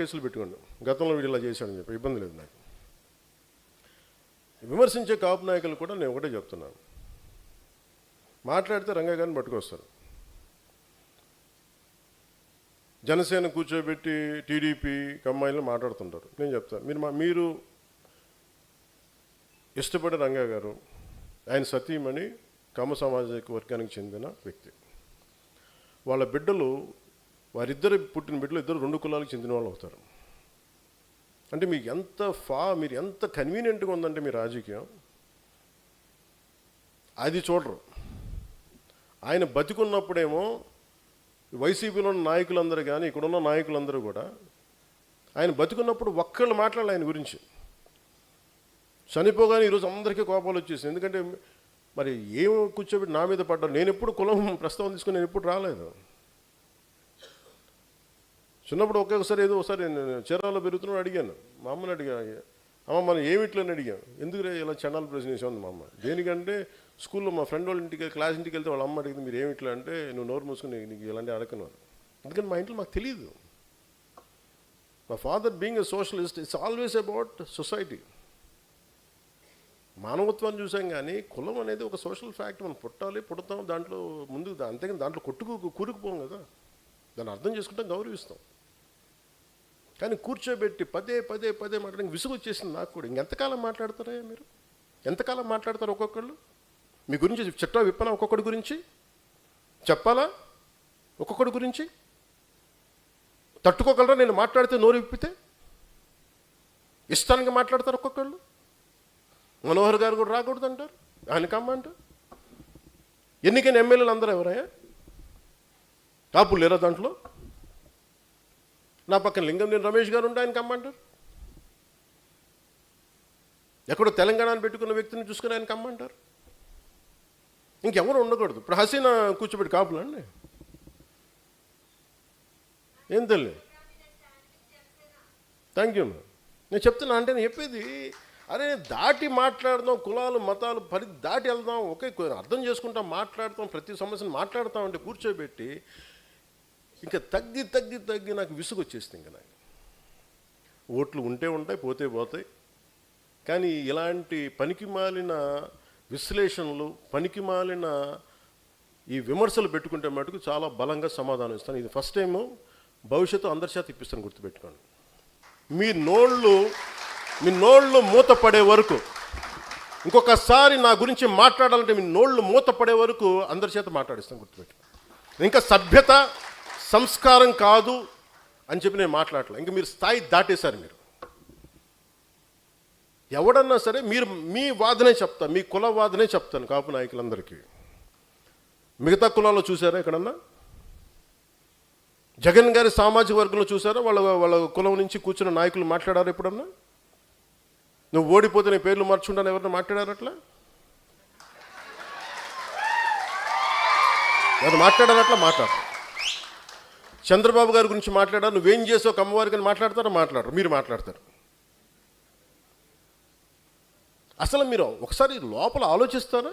కేసులు పెట్టుకోండి, గతంలో వీడు ఇలా చేశాడని చెప్పి, ఇబ్బంది లేదు నాకు. విమర్శించే కాపు నాయకులు కూడా నేను ఒకటే చెప్తున్నాను, మాట్లాడితే రంగా గారిని పట్టుకొస్తారు. జనసేన కూర్చోబెట్టి టీడీపీ కమ్మాయిలు మాట్లాడుతుంటారు. నేను చెప్తాను, మీరు ఇష్టపడే రంగా గారు, ఆయన సతీమణి కమ్మ సామాజిక వర్గానికి చెందిన వ్యక్తి. వాళ్ళ బిడ్డలు, వారిద్దరు పుట్టిన బిడ్డలు ఇద్దరు 2 కులాలకు చెందిన వాళ్ళు అవుతారు. అంటే మీకు మీరు ఎంత కన్వీనియంట్గా ఉందంటే మీ రాజకీయం, అది చూడరు. ఆయన బతికున్నప్పుడేమో వైసీపీలో ఉన్న నాయకులందరూ కానీ ఇక్కడున్న నాయకులందరూ కూడా ఆయన బతికున్నప్పుడు ఒక్కళ్ళు మాట్లాడాలి ఆయన గురించి. చనిపోగానే ఈరోజు అందరికీ కోపాలు వచ్చేసింది. ఎందుకంటే మరి ఏం కూర్చోబెట్టి నా మీద పడ్డారు. నేను ఎప్పుడు కులం ప్రస్తావన తీసుకుని నేను ఎప్పుడు రాలేదు. చిన్నప్పుడు ఒక్కొక్కసారి ఒకసారి నేను చీరాల్లో పెరుగుతున్నాడు, అడిగాను మా అమ్మని, అమ్మ మనం ఏమిట్లని అడిగాను. ఎందుకు ఇలా చండాల ప్రశ్న వేసాను మా అమ్మ. దేనికంటే స్కూల్లో మా ఫ్రెండ్ వాళ్ళ ఇంటికి క్లాస్ ఇంటికి వెళ్తే వాళ్ళ అమ్మ అడిగింది, మీరు ఏమిట్లా అంటే, నువ్వు నోరు మూసుకుని నీకు ఇలాంటి అడగను. అందుకని మా ఇంట్లో మాకు తెలియదు. మా father being a socialist, it's always about society. మానవత్వాన్ని చూసాం కానీ కులం అనేది ఒక సోషల్ ఫ్యాక్ట్. మనం పుడతాం దాంట్లో ముందు, అంతేగాని దాంట్లో కూరుకుపోం కదా. దాన్ని అర్థం చేసుకుంటాం, గౌరవిస్తాం. కానీ కూర్చోబెట్టి పదే మాట్లాడడానికి విసుగు వచ్చేసింది నాకు కూడా. ఇంకెంతకాలం మాట్లాడతారా మీరు? ఎంతకాలం మాట్లాడతారు? ఒక్కొక్కళ్ళు మీ గురించి చెట్టా విప్పనా? ఒక్కొక్కడి గురించి చెప్పాలా? ఒక్కొక్కడి గురించి తట్టుకోగలరా? నేను మాట్లాడితే నోరు విప్పితే ఇష్టానికి మాట్లాడతారు ఒక్కొక్కళ్ళు. మనోహర్ గారు కూడా రాకూడదు అంటారు, ఆయన కమ్మంటారు. ఎన్నికైన ఎమ్మెల్యేలు అందరూ ఎవరయ్యా? కాపులు లేరా దాంట్లో? నా పక్కన లింగంనేని రమేష్ గారు ఉంటే ఆయన కమ్మంటారు. ఎక్కడో తెలంగాణను పెట్టుకున్న వ్యక్తిని చూసుకుని ఆయన కమ్మంటారు. ఇంకెవరు ఉండకూడదు. ఇప్పుడు హసీనా కూర్చోబెట్టి కాపులండి, ఏం తెలియదు. Thank you. నేను చెప్తున్నా అంటే నేను చెప్పేది, అరే దాటి మాట్లాడదాం, కులాలు మతాలు దాటి వెళ్దాం, ఒకే అర్థం చేసుకుంటాం, మాట్లాడతాం, ప్రతి సమస్యను మాట్లాడతాం. అంటే కూర్చోబెట్టి ఇంకా తగ్గి నాకు విసుగు వచ్చేస్తుంది. ఇంకా నాకు ఓట్లు ఉంటే ఉంటాయి, పోతే పోతాయి. కానీ ఇలాంటి పనికిమాలిన విశ్లేషణలు, పనికిమాలిన ఈ విమర్శలు పెట్టుకుంటే మటుకు చాలా బలంగా సమాధానం ఇస్తాను. ఇది ఫస్ట్ టైము, భవిష్యత్తు అందరి చేత ఇప్పిస్తాను, గుర్తుపెట్టుకోండి. మీ నోళ్ళు మూతపడే వరకు, ఇంకొకసారి నా గురించి మాట్లాడాలంటే మీ నోళ్ళు మూతపడే వరకు అందరి చేత మాట్లాడిస్తాను, గుర్తుపెట్టుకోండి. ఇంకా సభ్యత సంస్కారం కాదు అని చెప్పి నేను మాట్లాడలే. ఇంకా మీరు స్థాయి దాటేశారు. మీరు ఎవడన్నా సరే మీరు మీ వాదనే చెప్తాను, మీ కుల వాదనే చెప్తాను కాపు నాయకులందరికీ. మిగతా కులాల్లో చూసారా ఎక్కడన్నా? జగన్ గారి సామాజిక వర్గంలో చూసారా వాళ్ళ కులం నుంచి కూర్చున్న నాయకులు మాట్లాడారు ఎప్పుడన్నా? నువ్వు ఓడిపోతే నీ పేర్లు మార్చుకుంటాను ఎవరన్నా మాట్లాడారు? అట్లా ఎవరు మాట్లాడారు? అట్లా మాట్లాడరు. చంద్రబాబు గారి గురించి మాట్లాడారు, నువ్వేం చేసావు కమ్మవారికి అని మాట్లాడతారు, మీరు మాట్లాడతారు. అసలు మీరు ఒకసారి లోపల ఆలోచిస్తారా?